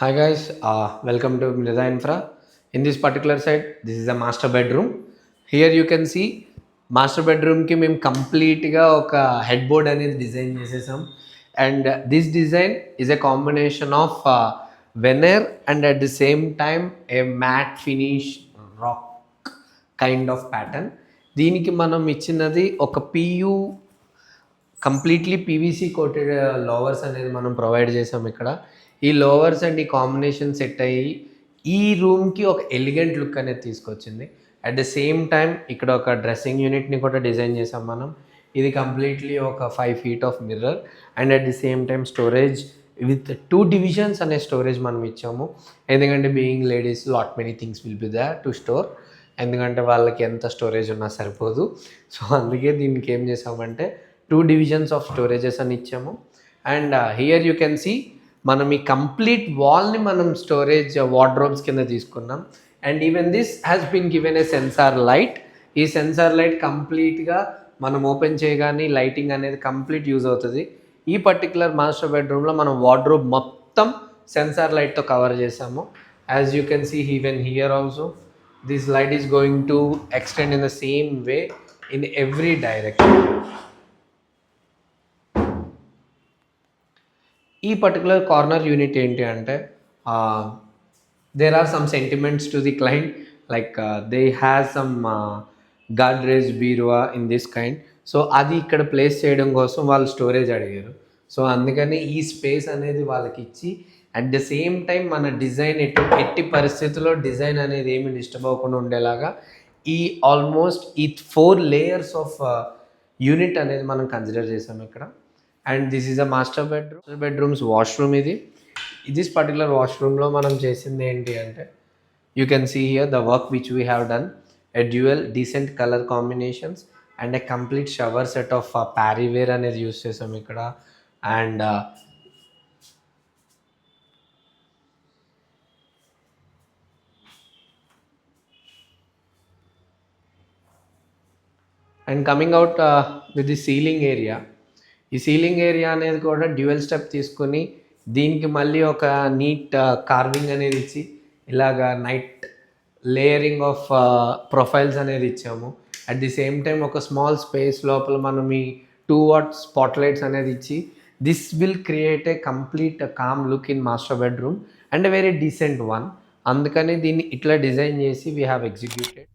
Hi guys, welcome to Mirza Infra. In this particular site, this is a master bedroom. Here you can see master బెడ్రూమ్కి మేము కంప్లీట్గా ఒక headboard అనేది design చేసేసాం. And this design is a combination of veneer and at the same time a matte finish rock kind of pattern. దీనికి మనం ఇచ్చినది ఒక PU completely PVC coated louvers అనేది మనం ప్రొవైడ్ చేసాం. ఇక్కడ ఈ లోవర్స్ అండ్ ఈ కాంబినేషన్ సెట్ అయ్యి ఈ రూమ్కి ఒక ఎలిగెంట్ లుక్ అనేది తీసుకొచ్చింది. అట్ ద సేమ్ టైం ఇక్కడ ఒక డ్రెస్సింగ్ యూనిట్ని కూడా డిజైన్ చేసాం మనం. ఇది కంప్లీట్లీ ఒక 5 feet of mirror and at the same time storage with 2 divisions అనే స్టోరేజ్ మనం ఇచ్చాము. ఎందుకంటే being ladies lot many things will be there to store. ఎందుకంటే వాళ్ళకి ఎంత స్టోరేజ్ ఉన్నా సరిపోదు. సో అందుకే దీనికి ఏం చేసామంటే 2 divisions ఆఫ్ స్టోరేజెస్ అని ఇచ్చాము. And here you can see మనం ఈ కంప్లీట్ వాల్ని మనం స్టోరేజ్ వార్డ్రోబ్స్ కింద తీసుకున్నాం. And even this has been given a sensor light. ఈ సెన్సార్ లైట్ కంప్లీట్గా మనం ఓపెన్ చేయగానే లైటింగ్ అనేది కంప్లీట్ యూజ్ అవుతుంది. ఈ పర్టికులర్ మాస్టర్ బెడ్రూమ్లో మనం వార్డ్రోబ్ మొత్తం సెన్సార్ లైట్తో కవర్ చేసాము. As you can see even here also this light is going to extend in the same way in every direction. ఈ పర్టికులర్ కార్నర్ యూనిట్ ఏంటి అంటే there are some sentiments to the client, like they has some Godrej బీరువా in this kind. So అది ఇక్కడ place చేయడం కోసం వాళ్ళు storage అడిగారు. సో అందుకని ఈ స్పేస్ అనేది వాళ్ళకి ఇచ్చి అట్ ద సేమ్ టైం మన డిజైన్ ఎట్టి పరిస్థితుల్లో డిజైన్ అనేది ఏమి డిస్టర్బ్ అవ్వకుండా ఉండేలాగా ఈ ఆల్మోస్ట్ ఈ 4 layers ఆఫ్ యూనిట్ అనేది మనం కన్సిడర్ చేసాం ఇక్కడ. And this is a master bedrooms washroom. This particular వాష్రూమ్లో మనం చేసింది ఏంటి అంటే you can see here the work which we have done, a dual decent colour combinations and a complete shower set of Parryware అనేది use చేసాం ఇక్కడ. And coming out with the ceiling area. ఈ ceiling area అనేది కూడా dual step తీసుకొని దీనికి మళ్ళీ ఒక నీట్ కార్వింగ్ అనేది ఇచ్చి ఇలాగా నైట్ లేయరింగ్ ఆఫ్ ప్రొఫైల్స్ అనేది ఇచ్చాము. అట్ ది సేమ్ టైం ఒక స్మాల్ స్పేస్ లోపల మనం ఈ 2 watt స్పాట్లైట్స్ అనేది ఇచ్చి this will create a complete calm look in master bedroom and very decent one. అందుకని దీన్ని ఇట్లా డిజైన్ చేసి వీ హ్యావ్ ఎగ్జిక్యూటెడ్.